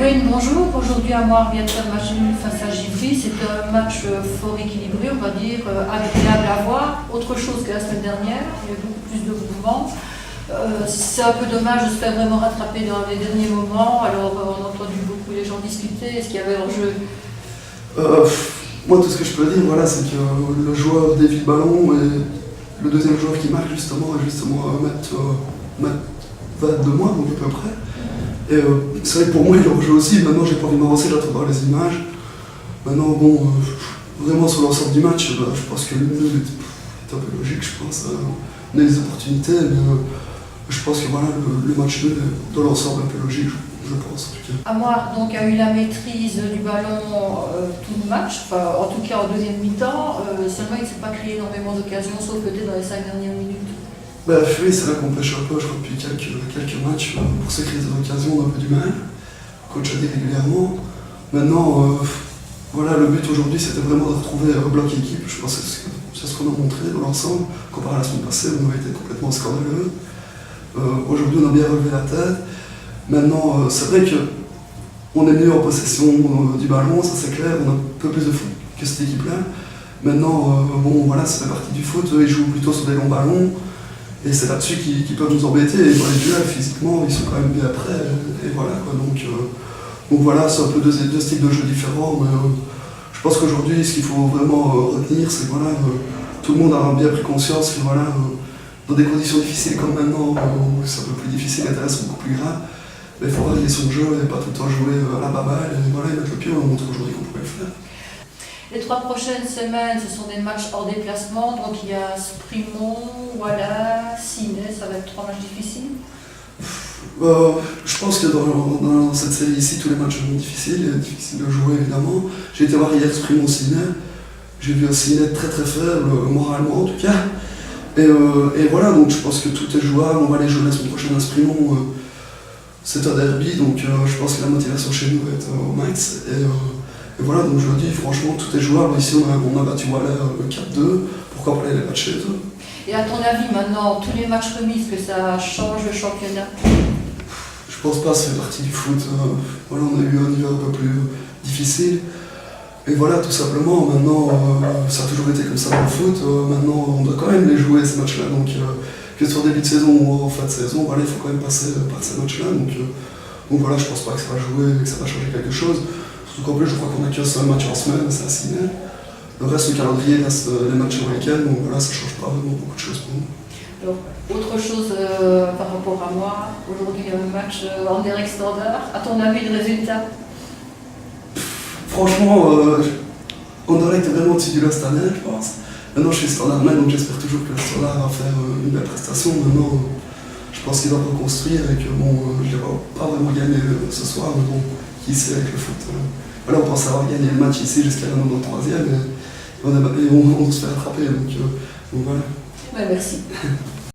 Oui, bonjour. Aujourd'hui, Amoir vient de faire match nul face à Givry. C'était un match fort équilibré, on va dire, agréable à voir. Autre chose que la semaine dernière, il y a beaucoup plus de mouvements. C'est un peu dommage de se faire vraiment rattraper dans les derniers moments. Alors, on a entendu beaucoup les gens discuter. Est-ce qu'il y avait hors-jeu? Moi, tout ce que je peux dire, voilà, c'est que le joueur dévie le ballon et le deuxième joueur qui marque justement est justement à mètre 20 de moi, donc à peu près. Et c'est vrai que pour moi, il y a hors-jeu aussi. Maintenant, j'ai pas envie de m'avancer, j'attends de voir les images. Maintenant, bon, vraiment sur l'ensemble du match, je pense que le nul est un peu logique, je pense. On a des opportunités, mais je pense que voilà, le match nul est dans l'ensemble un peu logique, je pense en tout cas. Amoir donc, a eu la maîtrise du ballon tout le match, enfin, en tout cas en deuxième mi-temps. Seulement, il ne s'est pas créé énormément d'occasions, sauf peut-être dans les 5 dernières minutes. Bah, oui, c'est là qu'on pêche un peu, je crois, depuis quelques matchs. Pour se créer des occasions, on a un peu du mal. Le coach a dit régulièrement. Maintenant, voilà, le but aujourd'hui, c'était vraiment de retrouver un bloc équipe. Je pense que c'est ce qu'on a montré dans l'ensemble. Comparé à la semaine passée, on avait été complètement scandaleux. Aujourd'hui, on a bien relevé la tête. Maintenant, c'est vrai qu'on est mieux en possession du ballon, ça c'est clair. On a un peu plus de foot que cette équipe-là. Maintenant, bon, voilà, ça fait partie du foot. Eux, ils jouent plutôt sur des longs ballons. Et c'est là-dessus qu'ils peuvent nous embêter. Et dans les duels, physiquement, ils sont quand même bien prêts. Et voilà, quoi. Donc voilà, c'est un peu deux styles de jeu différents. Mais je pense qu'aujourd'hui, ce qu'il faut vraiment retenir, c'est que voilà, tout le monde a bien pris conscience que voilà, dans des conditions difficiles comme maintenant, où c'est un peu plus difficile, les terrains sont beaucoup plus gras, mais il faut varier son jeu et pas tout le temps jouer à la baballe. Et voilà, et mettre le pied, on montre aujourd'hui qu'on pouvait le faire. Les 3 prochaines semaines, ce sont des matchs hors déplacement, donc il y a Sprimont, voilà, Ciné, ça va être 3 matchs difficiles. Je pense que dans cette série ici, tous les matchs sont difficiles de jouer évidemment. J'ai été voir hier Sprimont Ciné, j'ai vu un Ciné très très faible, moralement en tout cas. Et voilà, donc je pense que tout est jouable, on va aller jouer la semaine prochaine à Sprimont. C'est un derby, donc je pense que la motivation chez nous va être au max. Et voilà, donc je le dis, franchement, tout est jouable. Ici, on a battu Waller 4-2, pourquoi pas aller les battre chez eux? Et à ton avis, maintenant, tous les matchs remis, est-ce que ça change le championnat? Je pense pas, ça fait partie du foot. Voilà, on a eu un hiver un peu plus difficile. Et voilà, tout simplement, maintenant, ça a toujours été comme ça dans le foot. Maintenant, on doit quand même les jouer, ces matchs-là. Donc, que sur début de saison ou en fin de saison, voilà, il faut quand même passer par ces matchs-là. Donc voilà, je pense pas que ça va jouer, que ça va changer quelque chose. Surtout qu'en plus, je crois qu'on a qu'un seul match en semaine, c'est à Ciné. Le reste, le calendrier reste les matchs au week-end, donc voilà, ça change pas vraiment beaucoup de choses pour nous. Alors, autre chose par rapport à moi, aujourd'hui, il y a un match Anderlecht Standard. À ton avis, le résultat? Franchement, Anderlecht est vraiment au-dessus du lot cette année, je pense. Maintenant, je suis Standardman, donc j'espère toujours que le Standard va faire une belle prestation. Maintenant, je pense qu'il doit reconstruire et que bon, je ne vais pas vraiment gagner ce soir, mais bon, qui sait avec le foot. Voilà, on pense avoir gagné le match ici jusqu'à la 93e et on se fait rattraper. Donc voilà. Ouais, merci.